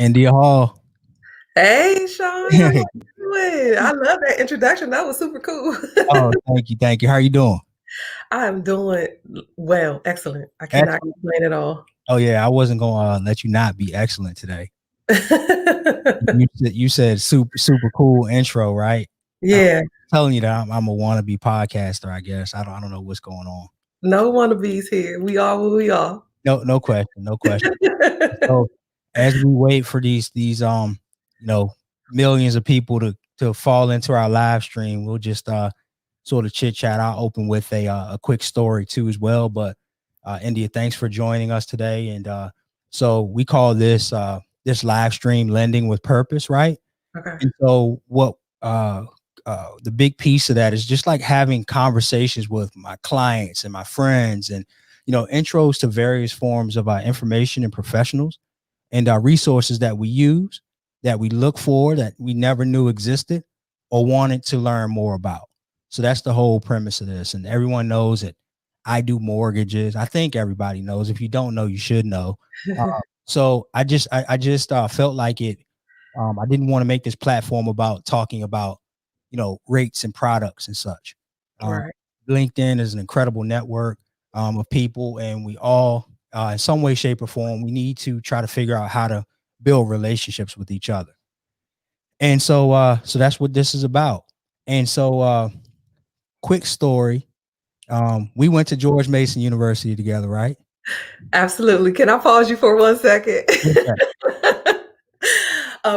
India Hall. Hey, Shawn, how you doing? I love that introduction. That was super cool. Oh, thank you. How are you doing? I'm doing well, excellent. I cannot Excellent. complain at all. Oh yeah, I wasn't gonna let you not be excellent today. You said super cool intro, right? I'm Yeah, telling you that I'm a wannabe podcaster. I guess I don't know what's going on. no wannabes here. We are what we are. No question, no question. So as we wait for these millions of people to fall into our live stream, we'll just sort of chit chat. I'll open with a quick story too as well. But India, thanks for joining us today. And so we call this live stream lending with purpose, right? Okay. And so what the big piece of that is just like having conversations with my clients and my friends, and intros to various forms of information and professionals and resources that we use, that we look for, that we never knew existed or wanted to learn more about. So that's the whole premise of this. And everyone knows that I do mortgages. I think everybody knows. If you don't know, you should know. So I just felt like it. I didn't want to make this platform about talking about, rates and products and such. Um, Right. LinkedIn is an incredible network of people, and we all, in some way, shape, or form, we need to try to figure out how to build relationships with each other. And so that's what this is about. And so, quick story. We went to George Mason University together, right? Absolutely. Can I pause you for 1 second? What's that?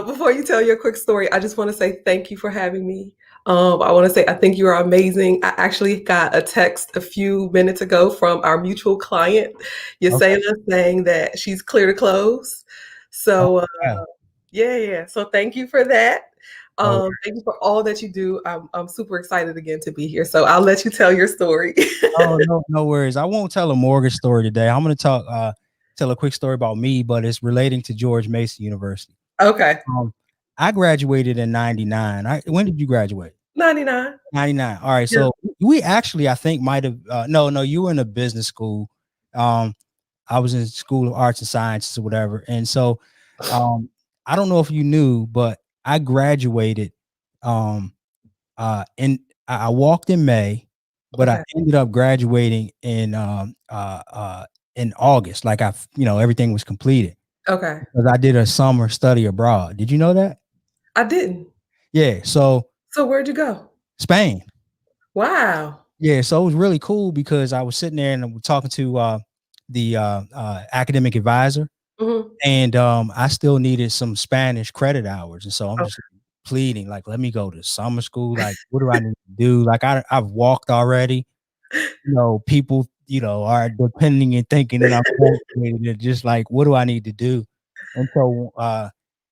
Before you tell your quick story, I just want to say thank you for having me. I want to say I think you are amazing. I actually got a text a few minutes ago from our mutual client, Okay. Yasela, saying that she's clear to close. Oh, So, yeah. yeah. So thank you for that. Oh, Thank you for all that you do. I'm super excited again to be here. So I'll let you tell your story. oh, no worries. I won't tell a mortgage story today. I'm going to tell a quick story about me, but it's relating to George Mason University. Okay. Um, I graduated in '99. When did you graduate? 99. 99. All right. Yeah. So we actually, I think, might have. No, you were in a business school. Um, I was in School of Arts and Sciences or whatever. And so, I don't know if you knew, but I graduated. And I walked in May, but I Okay. ended up graduating in August. Like everything was completed Okay. because I did a summer study abroad. Did you know that? I didn't. Yeah. So So where'd you go? Spain. Wow. Yeah. So it was really cool because I was sitting there and talking to the academic advisor, Mhm. and I still needed some Spanish credit hours, and so I'm just Okay. pleading, like, let me go to summer school. Like, what do I need to do? Like, I've walked already. People, are depending and thinking that I'm graduated, and just like, what do I need to do? And so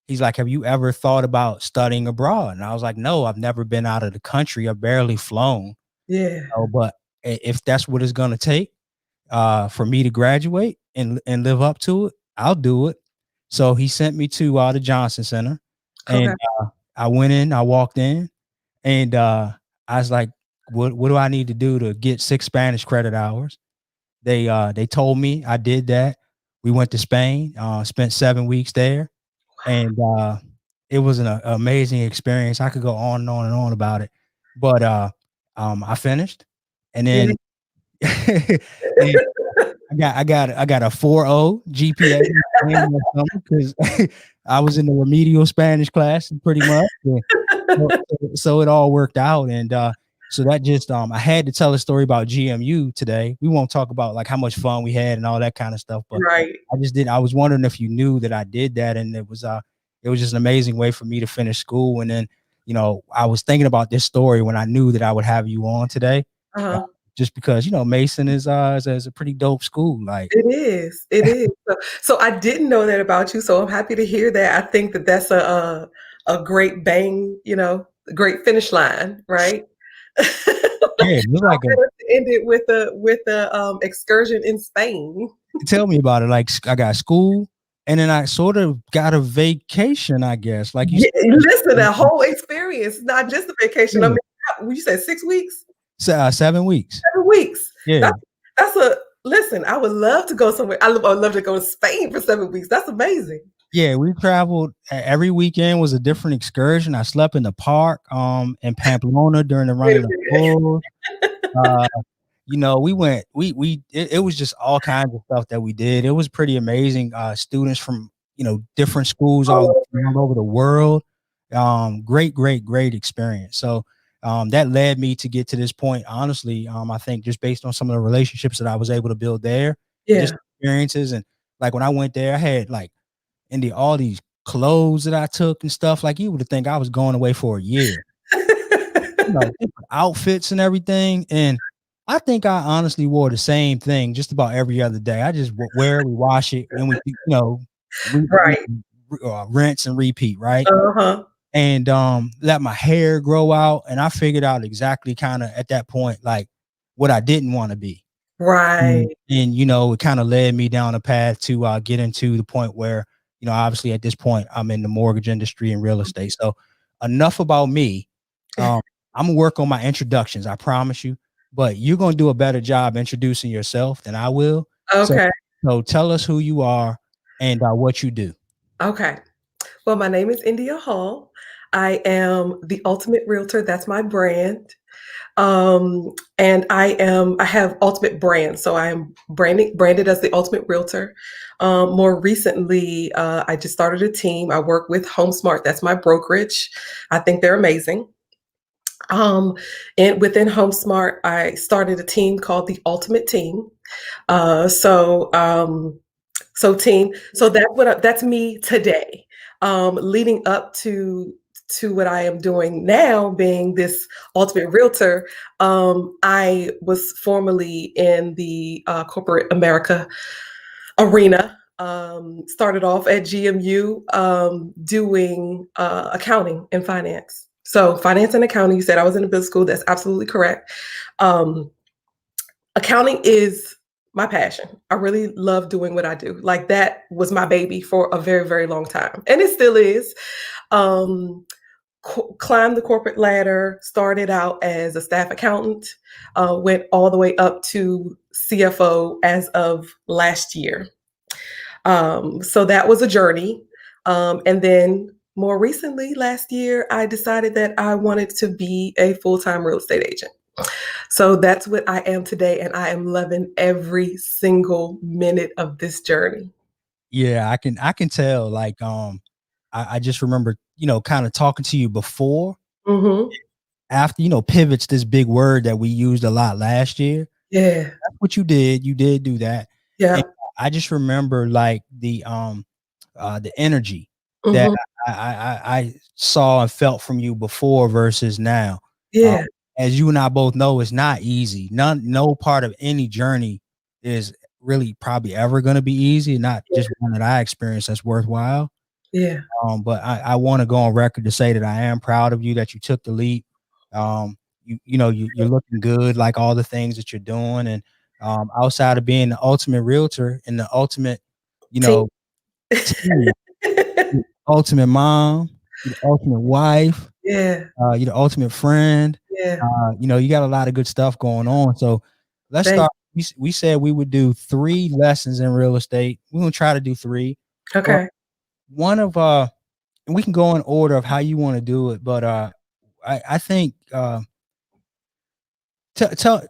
he's like, have you ever thought about studying abroad? And I was like, no, I've never been out of the country. I've barely flown. Yeah. But if that's what it's gonna take for me to graduate and live up to it, I'll do it. So he sent me to the Johnson Center, Okay. and I went in. I walked in, and I was like, "What do I need to do to get 6 Spanish credit hours?" They told me. I did that. We went to Spain. Spent 7 weeks there, and it was an amazing experience. I could go on and on and on about it, but I finished, and Yeah. then and I got a 4.0 GPA because I was in the remedial Spanish class pretty much. So it all worked out, and so that just I had to tell a story about GMU today. We won't talk about like how much fun we had and all that kind of stuff, but Right. I was wondering if you knew that I did that, and it was just an amazing way for me to finish school. And then I was thinking about this story when I knew that I would have you on today. Uh-huh. Just because Mason is a pretty dope school. Like, It is. It is. So I didn't know that about you. So I'm happy to hear that. I think that that's a great bang. A great finish line, right? yeah, it was like End it with a excursion in Spain. tell me about it. Like, I got school, and then I sort of got a vacation, I guess. Like you Yeah, listen, said, that whole experience, not just a vacation. I yeah, mean, you said 6 weeks, 7 weeks. 7 weeks. Yeah. That's a listen. I would love to go somewhere. I would love to go to Spain for 7 weeks. That's amazing. Yeah, we traveled every weekend was a different excursion. I slept in the park in Pamplona during the Wait running a of minute. bulls. Uh, we went it was just all kinds of stuff that we did. It was pretty amazing. Students from, different schools Oh, all over the world. Great experience. So that led me to get to this point. Honestly, I think just based on some of the relationships that I was able to build there and just yeah. experiences. And like when I went there, I had like all these clothes that I took and stuff. Like you would think I was going away for a year, different outfits and everything. And I think I honestly wore the same thing just about every other day. I just wear it, we wash it, and Right. rinse and repeat, right? Uh-huh. And let my hair grow out. And I figured out exactly kind of at that point, like what I didn't want to be. Right. And it kind of led me down a path to get into the point where, obviously at this point I'm in the mortgage industry and real estate. So enough about me. Um, I'm gonna work on my introductions, I promise you. But you're gonna do a better job introducing yourself than I will. So, Okay. so tell us who you are and what you do. Okay. Well, my name is India Hall. I am the Ultimate Realtor. That's my brand. And I have Ultimate Brand. So I am branded as the Ultimate Realtor. More recently, I just started a team. I work with HomeSmart. That's my brokerage. I think they're amazing. And within HomeSmart, I started a team called the Ultimate Team. Uh, so, um, so that's me today. Leading up to what I am doing now, being this ultimate realtor, I was formerly in the corporate America arena. Started off at GMU doing accounting and finance. So finance and accounting. You said I was in a business school. That's absolutely correct. Um, Accounting is my passion. I really love doing what I do. Like that was my baby for a very, very long time, and it still is. Um, Climbed the corporate ladder. Started out as a staff accountant. Went all the way up to CFO as of last year. So that was a journey. And then more recently, last year, I decided that I wanted to be a full time real estate agent. So that's what I am today, and I am loving every single minute of this journey. Yeah, I can tell. Like I just remember, kind of talking to you before. Mhm. After, pivot's this big word that we used a lot last year. Yeah. That's what you did. You did do that. And Yeah. I just remember like the energy that Mhm. I saw and felt from you before versus now. Um, Yeah. as you and I both know, it's not easy. No part of any journey is really probably ever going to be easy. Not Yeah. just one that I experienced that's worthwhile. Yeah. But I want to go on record to say that I am proud of you that you took the leap. You're looking good, like all the things that you're doing, and outside of being the ultimate realtor and the ultimate, you Team. know, team, you're the ultimate mom, you're the ultimate wife, Yeah. you're the ultimate friend. Yeah. You got a lot of good stuff going on. So let's Thank start. We said we would do 3 lessons in real estate. We're gonna try to do 3, but Okay. one of and we can go in order of how you want to do it, but I think tell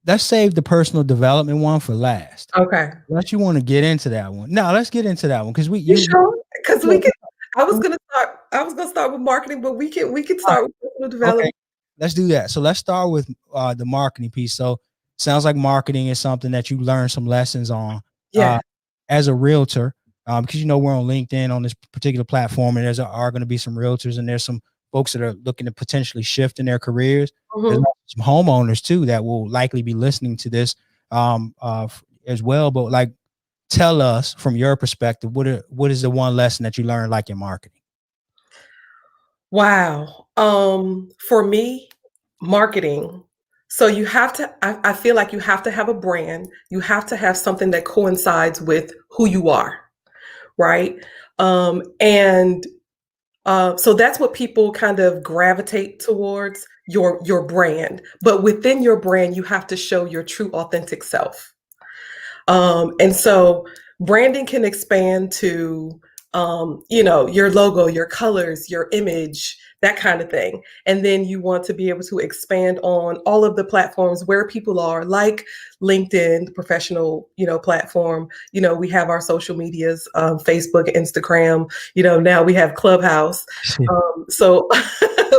let's save the personal development one for last. Okay. Unless you want to get into that one. No, let's get into that one because we You you sure? Because yeah, we can I was gonna start with marketing, but we can all right, start with personal okay. development. Let's do that. So let's start with the marketing piece. So sounds like marketing is something that you learned some lessons on uh, Yeah. as a realtor, because we're on LinkedIn on this particular platform, and are going to be some realtors, and there's some folks that are looking to potentially shift in their careers. There's Mhm. some homeowners too that will likely be listening to this as well. But like, tell us from your perspective, what is the one lesson that you learned like in marketing? Wow. For me, marketing. So you have to, I feel like you have to have a brand. You have to have something that coincides with who you are, right? And so that's what people kind of gravitate towards your brand. But within your brand, you have to show your true authentic self. And so branding can expand to your logo, your colors, your image, that kind of thing. And then you want to be able to expand on all of the platforms where people are, like LinkedIn, the professional, platform. We have our social medias, Facebook, Instagram. Now we have Clubhouse. So,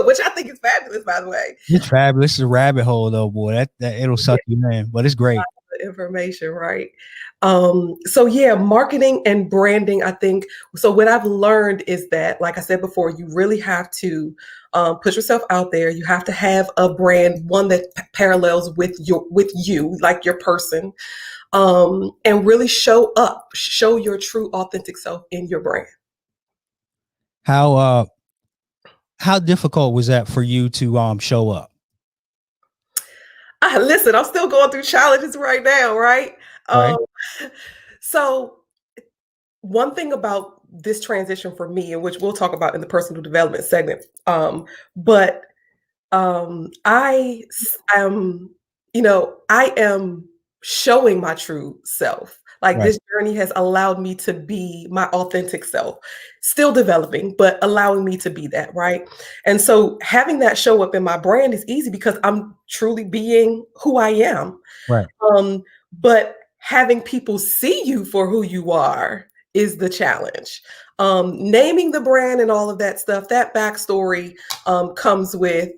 which I think is fabulous, by the way. It's fabulous. It's a rabbit hole though, boy. That it'll suck you in, but it's great. Information, right? So yeah, marketing and branding, I think. So what I've learned is that, like I said before, you really have to put yourself out there. You have to have a brand, one that parallels with you, like your person, and really show up, show your true, authentic self in your brand. How difficult was that for you to show up? Listen, I'm still going through challenges right now, right? Right. Um, so one thing about this transition for me, and which we'll talk about in the personal development segment, but am, I am showing my true self. Like Right. this journey has allowed me to be my authentic self, still developing, but allowing me to be that, right? And so having that show up in my brand is easy because I'm truly being who I am. Right. But having people see you for who you are is the challenge. Naming the brand and all of that stuff, that backstory comes with,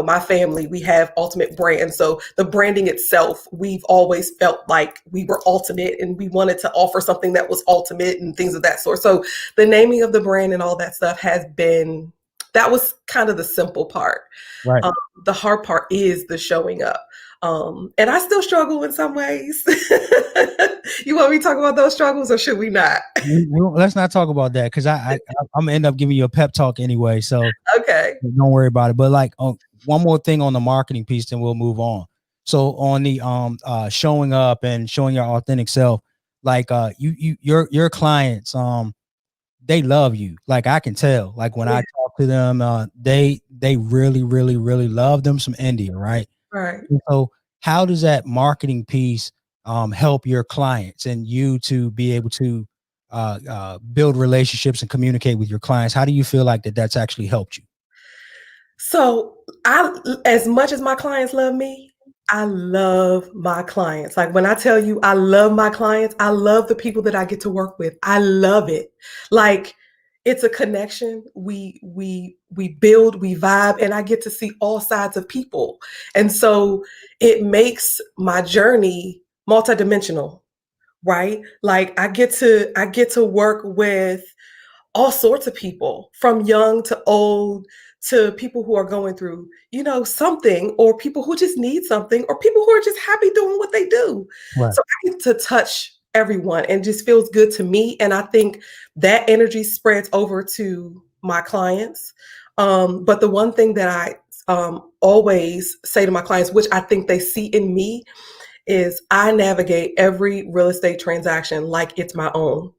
my family. We have Ultimate Brand. So the branding itself, we've always felt like we were ultimate and we wanted to offer something that was ultimate and things of that sort. So the naming of the brand and all that stuff that was kind of the simple part. Right. The hard part is the showing up. And I still struggle in some ways. You want me to talk about those struggles or should we not? Let's not talk about that because I'm gonna end up giving you a pep talk anyway. So Okay. don't worry about it. But like one more thing on the marketing piece, then we'll move on. So on the showing up and showing your authentic self, like your clients, they love you. Like I can tell. Like when I talk to them, they really, really, really love them some India, right? Right. And so how does that marketing piece help your clients and you to be able to build relationships and communicate with your clients? How do you feel like that's actually helped you? So as much as my clients love me, I love my clients. Like when I tell you I love my clients, I love the people that I get to work with. I love it. Like it's a connection. We build, we vibe, and I get to see all sides of people. And so it makes my journey multidimensional, right? Like I get to work with all sorts of people, from young to old, to people who are going through, something, or people who just need something, or people who are just happy doing what they do. Right. So I get to touch everyone and just feels good to me. And I think that energy spreads over to my clients. But the one thing that I always say to my clients, which I think they see in me, is I navigate every real estate transaction like it's my own.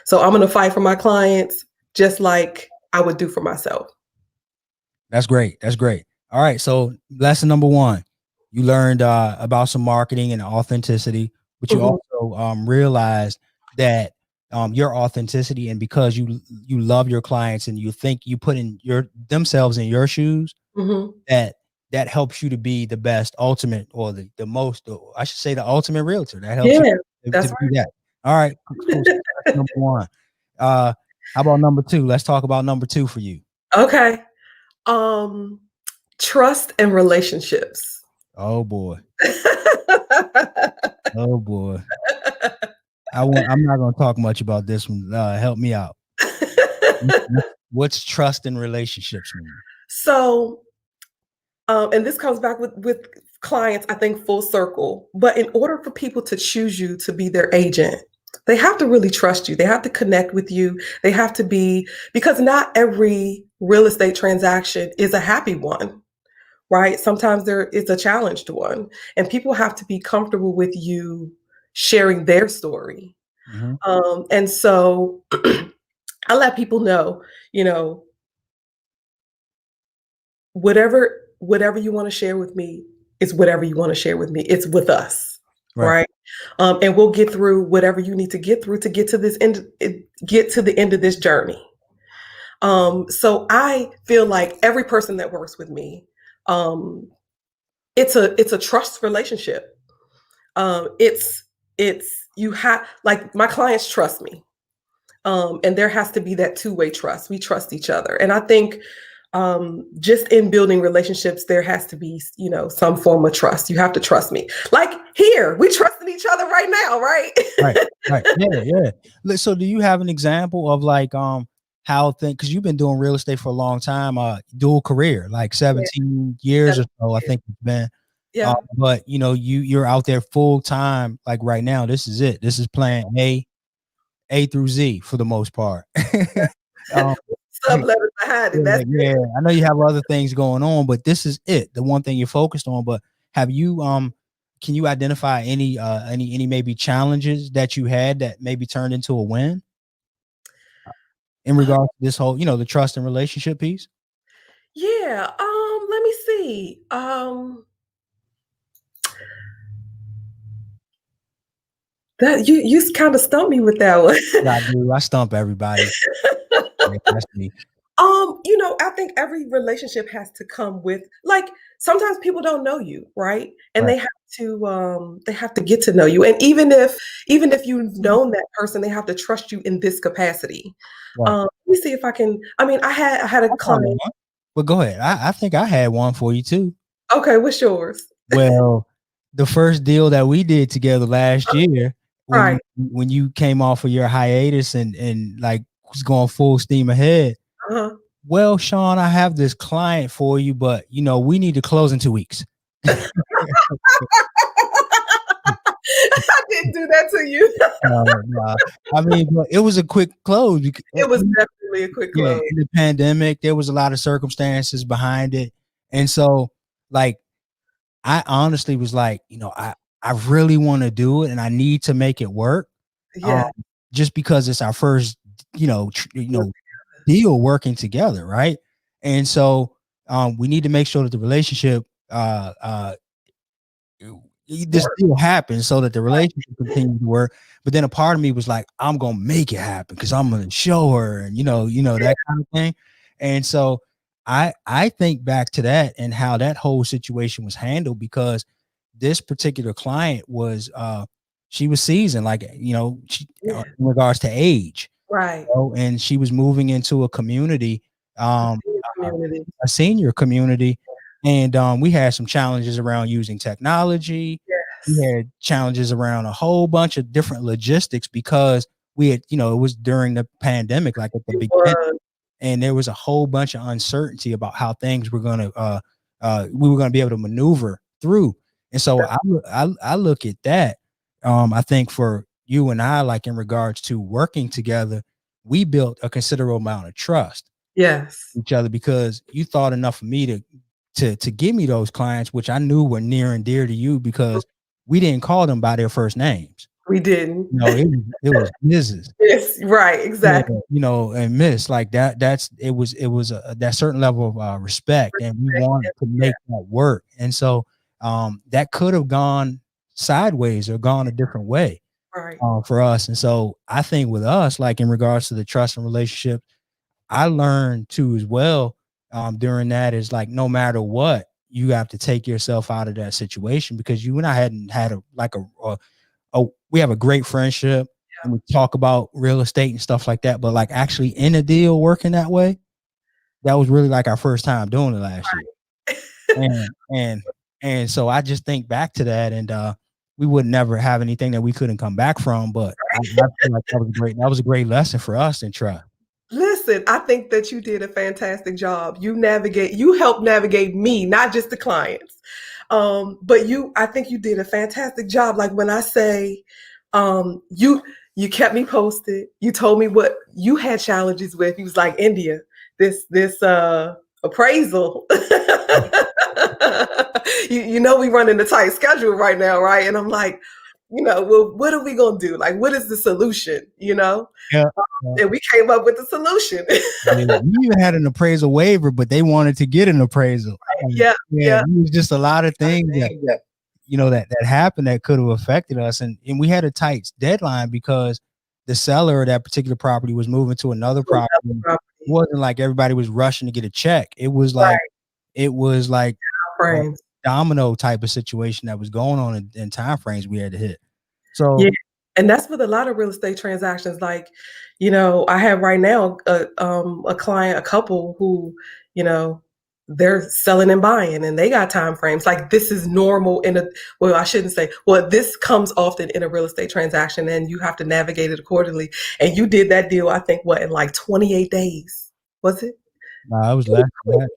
So I'm going to fight for my clients just like I would do for myself. That's great. That's great. All right. So lesson number one, you learned about some marketing and authenticity, but you Mhm, also realized that your authenticity, and because you love your clients and you think you put in themselves in your shoes, mhm. that helps you to be the best ultimate, or the most, or I should say the ultimate realtor. That helps you Yeah, to that's be that. All right. Cool. So that's number one. How about number two? Let's talk about number two for you. right. Okay. Um, Trust and relationships. Oh boy. Oh boy. I'm not going to talk much about this one. Help me out. What's trust in relationships mean? So, and this comes back with clients, I think, full circle. But in order for people to choose you to be their agent, they have to really trust you. They have to connect with you. They have to be, because not every real estate transaction is a happy one, right? Sometimes there is a challenged one, and people have to be comfortable with you sharing their story. Mm-hmm. And so I let people know, you know, whatever you want to share with me is whatever you want to share with me. It's with us, Right. right? And we'll get through whatever you need to get through to get to this end, get to the end of this journey. So I feel like every person that works with me, um, it's a trust relationship. It's you have like my clients trust me, and there has to be that two-way trust. We trust each other, and I think just in building relationships, there has to be some form of trust. You have to trust me. Like here, we trusting each other right now, right? Right, right. Yeah, yeah. So do you have an example of like how things, because you've been doing real estate for a long time, dual career, like Yeah, 17 years or so, I yeah, think it's been. yeah. But you're out there full time, like right now. This is it. This is plan A through Z for the most part. um, Subletters behind it. yeah, That's yeah. I know you have other things going on, but this is it, the one thing you're focused on. But have you can you identify any maybe challenges that you had that maybe turned into a win in it. regards to this whole, the trust and relationship piece? Yeah. Let me see. That you kind of stumped me with that one. Yeah, I do. I stump everybody. Yeah, that's me. I think every relationship has to come with like sometimes people don't know you, right? And Right. they have to get to know you. And even if you've known that person, they have to trust you in this capacity. Right. Let me see if I can. I mean, I had a I got client. one. But go ahead. I think I had one for you too. Okay, what's yours? Well, the first deal that we did together last year, Right. when you came off of your hiatus and like was going full steam ahead. Uh-huh. Well, Shawn, I have this client for you, but we need to close in 2 weeks. I didn't do that to you. No. I mean, but it was a quick close. It was definitely a quick Yeah, close. in the pandemic, there was a lot of circumstances behind it, and so like I honestly was like, I really want to do it, and I need to make it work. Um, Yeah. just because it's our first, deal working together, right? And so we need to make sure that the relationship this Work. deal happens so that the relationship continues to work. But then a part of me was like, I'm gonna make it happen because I'm gonna show her, and Yeah. that kind of thing. And so I think back to that and how that whole situation was handled, because this particular client was she was seasoned, like Yeah. in regards to age, Right. and she was moving into a community, The um, senior uh, community. a senior community, and we had some challenges around using technology. We Yes. had challenges around a whole bunch of different logistics because we had, it was during the pandemic, like at the It beginning, was. and there was a whole bunch of uncertainty about how things were going to we were going to be able to maneuver through. And so I look at that. I think for you and I, like in regards to working together, we built a considerable amount of trust Yes. in each other, because you thought enough of me to give me those clients, which I knew were near and dear to you, because we didn't call them by their first names. We didn't. It was Mrs. Yes, right, Yeah, exactly. and Miss, like that. It was that certain level of respect, and we wanted to Yeah, make that work. And so that could have gone sideways or gone a different way right. for us. And so I think with us, like in regards to the trust and relationship, I learned too as well during that, is like no matter what, you have to take yourself out of that situation, because you and I hadn't had we have a great friendship, and we talk about real estate and stuff like that, but like actually in a deal working that way, that was really like our first time doing it last year. And so I just think back to that, and we would never have anything that we couldn't come back from. But I feel like that was a great lesson for us in trust. Listen, I think that you did a fantastic job. You helped navigate me, not just the clients. But I think you did a fantastic job. Like when I say, you kept me posted. You told me what you had challenges with. You was like, India, this appraisal. We running a tight schedule right now, right? And I'm like, well, what are we gonna do? Like, what is the solution? Yeah. Yeah. And we came up with a solution. Yeah, we even had an appraisal waiver, but they wanted to get an appraisal. Yeah, Yeah, yeah, it was just a lot of things that that happened that could have affected us. And we had a tight deadline because the seller of that particular property was moving to another To another property. It property. wasn't like everybody was rushing to get a check. It was Right. like a Frames. domino type of situation that was going on in time frames we had to hit. Yeah. So And that's with a lot of real estate transactions. Like, I have right now a client, a couple who, you know, they're selling and buying and they got time frames. Like this is normal I shouldn't say, well, this comes often in a real estate transaction and you have to navigate it accordingly. And you did that deal, I think, in like 28 days, was it? nah, it was It was less quick.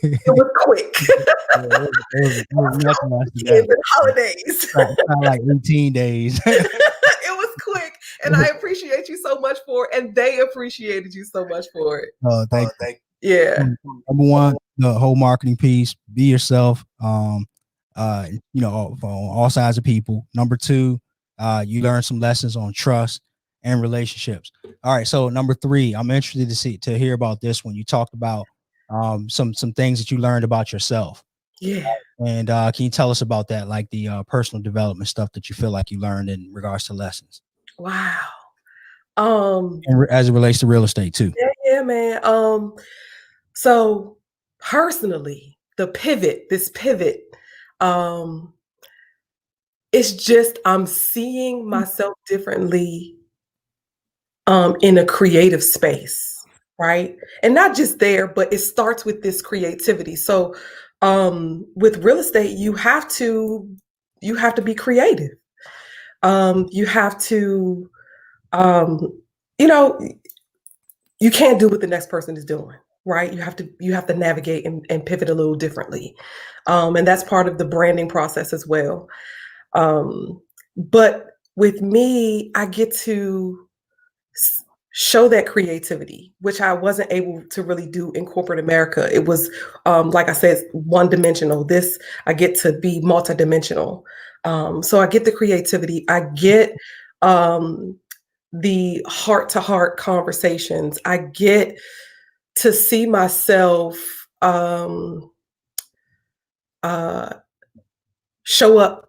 than It was quick. yeah, it was nothing less than Weekends that. and holidays. It's not like 18 days. It was quick, and I appreciate you so much for it, and they appreciated you so much for it. Thank Yeah. you. Number one, the whole marketing piece, be yourself. On all sides of people. Number two, you learn some lessons on trust and relationships. All right. So number three, I'm interested to hear about this when you talked about some things that you learned about yourself. Yeah. And can you tell us about that, like the personal development stuff that you feel like you learned in regards to lessons, Wow. and as it relates to real estate too? Yeah, man. So personally, this pivot, um, it's just I'm seeing myself differently in a creative space, right? And not just there, but it starts with this creativity. So with real estate, you have to be creative. You have to um, you know, you can't do what the next person is doing, right? You have to navigate and pivot a little differently. And that's part of the branding process as well. But with me, I get to show that creativity, which I wasn't able to really do in corporate America. It was, like I said, one dimensional. This, I get to be multidimensional. So I get the creativity. I get the heart to heart conversations. I get to see myself uh, show up,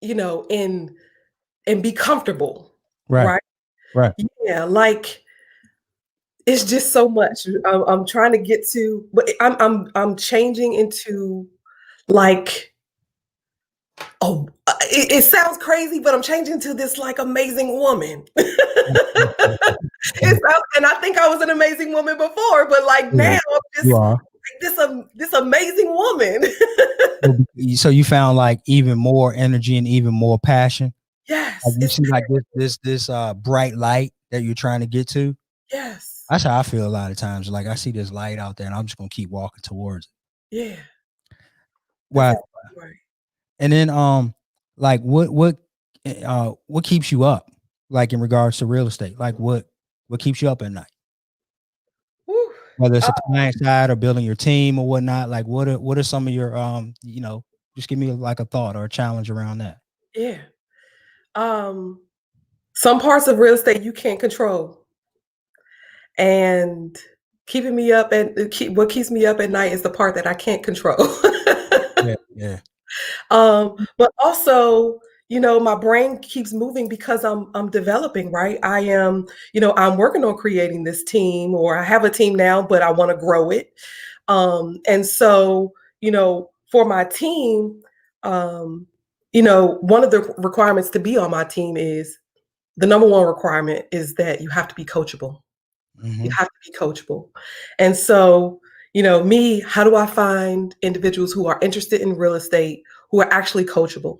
in and be comfortable, Right. right? Right. Yeah, like it's just so much. I'm trying to get to, but I'm changing into like, oh, it sounds crazy, but I'm changing to this like amazing woman. It sounds, and I think I was an amazing woman before, but like now Yeah, I'm you just are. like this amazing woman. So you found like even more energy and even more passion. Like Yes, you see like this bright light that you're trying to get to. yes, That's how I feel a lot of times. Like I see this light out there and I'm just gonna keep walking towards it. yeah, that's Wow. exactly right. And then like what keeps you up? Like in regards to real estate? Like what keeps you up at night? Whew. Whether it's Uh, a client side or building your team or whatnot, like what are some of your just give me like a thought or a challenge around that. yeah. Um, some parts of real estate you can't control, and keeping me up and what keeps me up at night is the part that I can't control. Yeah, yeah. But also, my brain keeps moving because I'm developing, right? I am, I'm working on creating this team, or I have a team now, but I want to grow it. And so, for my team, one of the requirements to be on my team is the number one requirement is that you have to be coachable. You Mm-hmm. have to be coachable. And so, me, how do I find individuals who are interested in real estate who are actually coachable,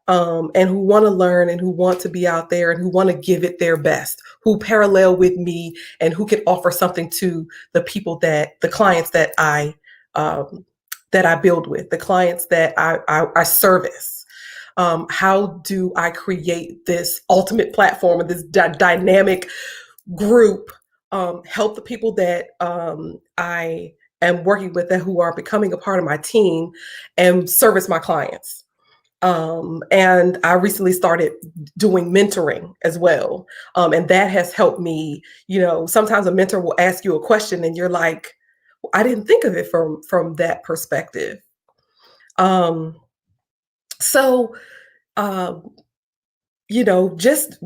and who want to learn and who want to be out there and who want to give it their best, who parallel with me and who can offer something to the clients that I build with, the clients that I service. How do I create this ultimate platform and this dynamic group, help the people that I am working with and who are becoming a part of my team and service my clients. And I recently started doing mentoring as well. And that has helped me. Sometimes a mentor will ask you a question and you're like, I didn't think of it from that perspective. Um, so, um, just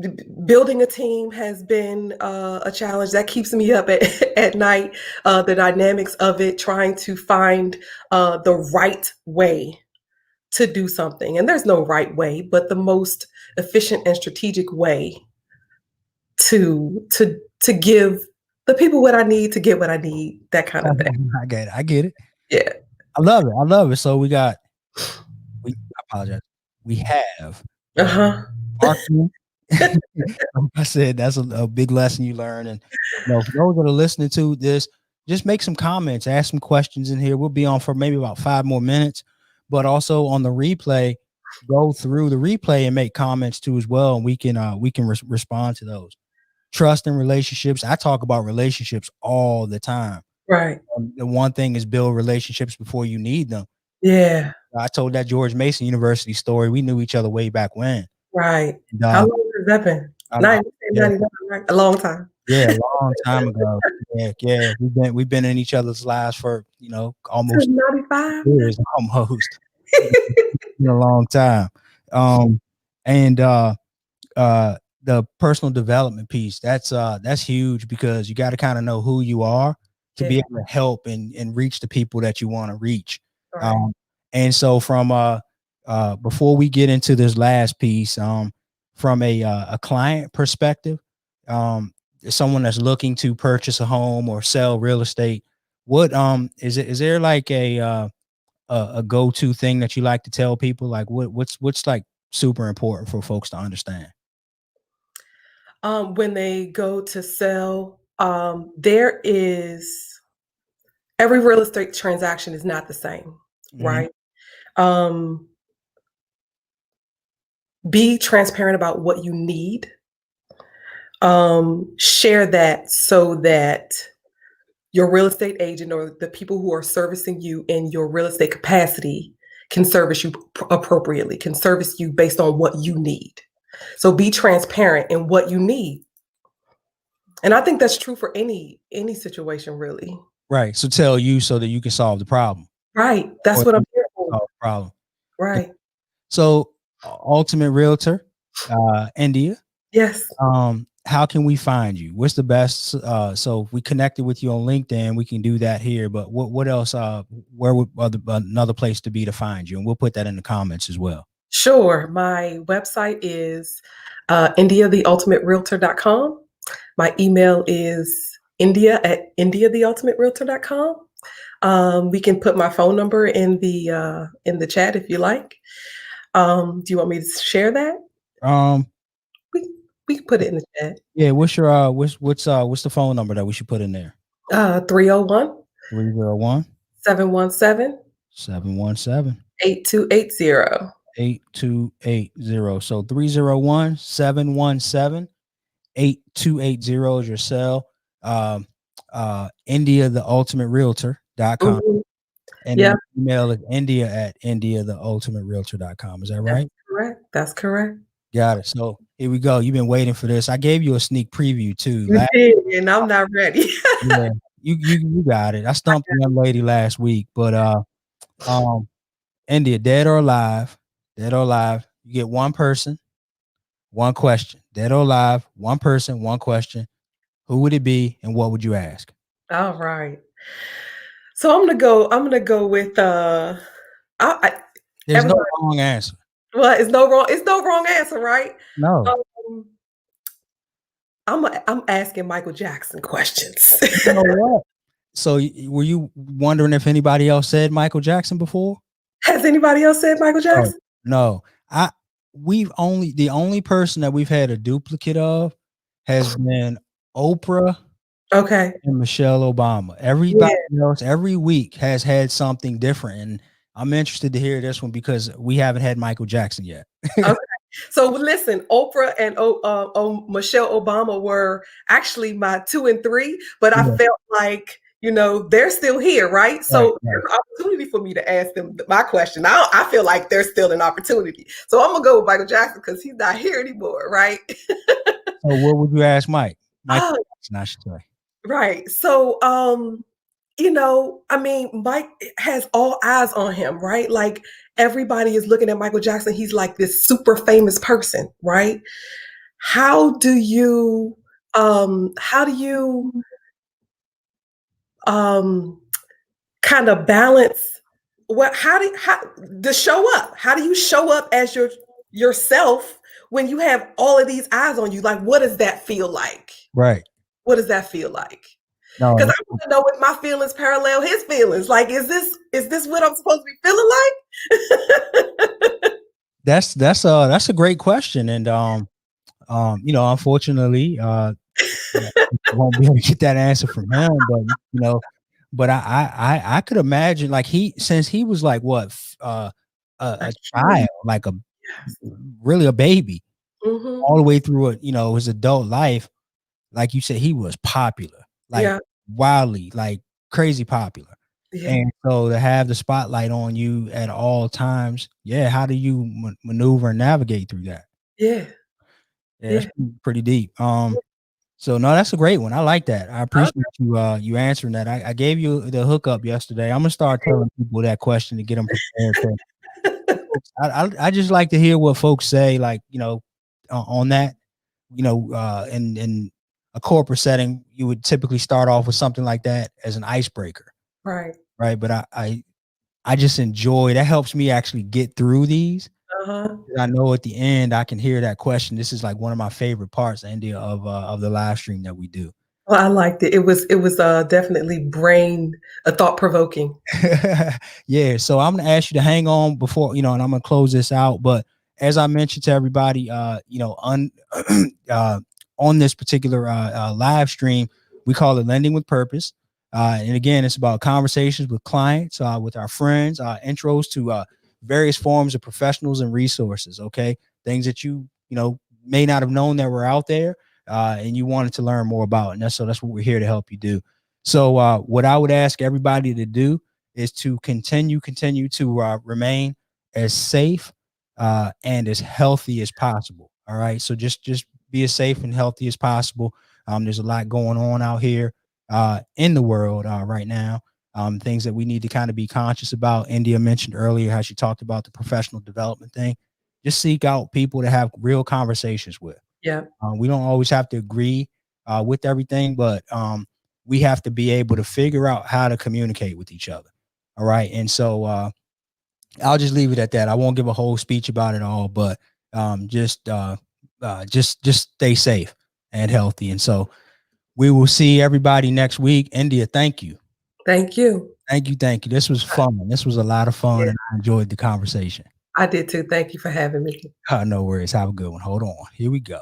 building a team has been a challenge that keeps me up at, at night. The dynamics of it, trying to find the right way to do something. And there's no right way, but the most efficient and strategic way to give the people what I need to get what I need, that kind of thing. I get it. I get it. Yeah. I love it. I love it. So I apologize. We have Uh-huh. marketing. Like I said, that's a big lesson you learn. And for those that are listening to this, just make some comments, ask some questions in here. We'll be on for maybe about 5 more minutes, but also on the replay, go through the replay and make comments too as well, and we can respond to those. Trust and relationships. I talk about relationships all the time. Right. The one thing is build relationships before you need them. Yeah. I told that George Mason University story. We knew each other way back when. Right. And, How long has that been? 1999, right? A long time. Yeah, a long time ago. Yeah. We've been in each other's lives for almost 95. years, almost. It's been a long time. And the personal development piece, that's huge, because you got to kind of know who you are to be able to help and reach the people that you want to reach. Right. And so from before we get into this last piece, from a client perspective, someone that's looking to purchase a home or sell real estate, what is there like a go-to thing that you like to tell people? Like what's like super important for folks to understand? When they go to sell, there is every real estate transaction is not the same, right? Um, be transparent about what you need. Share that so that your real estate agent or the people who are servicing you in your real estate capacity can service you appropriately, can service you based on what you need. So be transparent in what you need. And I think that's true for any situation, really. Right. So tell you so that you can solve the problem. Right. That's Or what I'm here for. solve the problem. Right. So Ultimate Realtor, India. Yes. How can we find you? What's the best? So if we connected with you on LinkedIn, we can do that here. But what else? Where would another place to be to find you? And we'll put that in the comments as well. Sure. My website is indiatheultimaterealtor.com. My email is india@indiatheultimaterealtor.com. We can put my phone number in the chat if you like. Do you want me to share that? We can put it in the chat. Yeah. What's your what's the phone number that we should put in there? 301 301 717 717 8280. 8280. So 301 717 8280 is your cell. indiatheultimaterealtor.com. Mhm. And Yeah, the email is india@indiatheultimaterealtor.com. Is that right? correct. That's correct. Got it. So here we go. You've been waiting for this. I gave you a sneak preview too. You did, and I'm not ready. Yeah, you got it. I stumped the young lady last week, but India, dead or alive, you get one person, one question. Dead or alive, one person, one question. Who would it be, and what would you ask? All right. So I'm gonna go with I There's no wrong answer. well, it's no wrong answer, right? No. Um, I'm asking Michael Jackson questions. You know what? So were you wondering if anybody else said Michael Jackson before? Has anybody else said Michael Jackson? No. The only person that we've had a duplicate of has been Oprah Okay. and Michelle Obama. Everybody else every week has had something different, and I'm interested to hear this one because we haven't had Michael Jackson yet. Okay. So listen, Oprah and Michelle Obama were actually my 2 and 3, but I felt like, they're still here, right? So there's an opportunity for me to ask them my question. I feel like there's still an opportunity. So I'm gonna go with Michael Jackson because he's not here anymore, right? So what would you ask Mike? Michael Jackson, I should say. Right. So I mean, Mike has all eyes on him, right? Like everybody is looking at Michael Jackson. He's like this super famous person, right? How do you how do you um kind of balance what how to show up? How do you show up as yourself when you have all of these eyes on you? Like what does that feel like? Right. What does that feel like? No, Because I want to know if my feelings parallel his feelings. Like, is this what I'm supposed to be feeling like? that's a great question. And unfortunately, I won't be able to get that answer from him, but I could imagine like since he was like what A a kid. child, like a Yes. really a baby, Mhm. all the way through his adult life. Like you said, he was popular, like Yeah. wildly, like crazy popular. Yeah. And so to have the spotlight on you at all times, yeah, how do you maneuver and navigate through that? Yeah. Yeah, it's Yeah. pretty deep. So no, that's a great one. I like that. I Uh, appreciate you answering that. I gave you the hookup yesterday. I'm gonna start telling people that question to get them prepared. I just like to hear what folks say, like on that. In a corporate setting, you would typically start off with something like that as an icebreaker, Right. right? But I just enjoy that. Helps me actually get through these. Uh-huh. I know at the end I can hear that question. This is like one of my favorite parts, India, of the live stream that we do. Well, I liked it. It was definitely thought provoking. Yeah, so I'm gonna ask you to hang on before and I'm gonna close this out. But as I mentioned to everybody, on this particular live stream, we call it Lending with Purpose. And again, it's about conversations with clients, with our friends, intros to various forms of professionals and resources. Okay, things that you may not have known that were out there, and you wanted to learn more about. And that's what we're here to help you do. So what I would ask everybody to do is to continue to remain as safe and as healthy as possible. All right. So just be as safe and healthy as possible. There's a lot going on out here in the world right now. Things that we need to kind of be conscious about. India mentioned earlier how she talked about the professional development thing. Just seek out people to have real conversations with. Yeah. We don't always have to agree with everything, but we have to be able to figure out how to communicate with each other. All right. And so I'll just leave it at that. I won't give a whole speech about it all, but just stay safe and healthy. And so we will see everybody next week. India, thank you. Thank you. Thank you. Thank you. This was fun. This was a lot of fun, Yeah, and I enjoyed the conversation. I did too. Thank you for having me. No worries. Have a good one. Hold on. Here we go.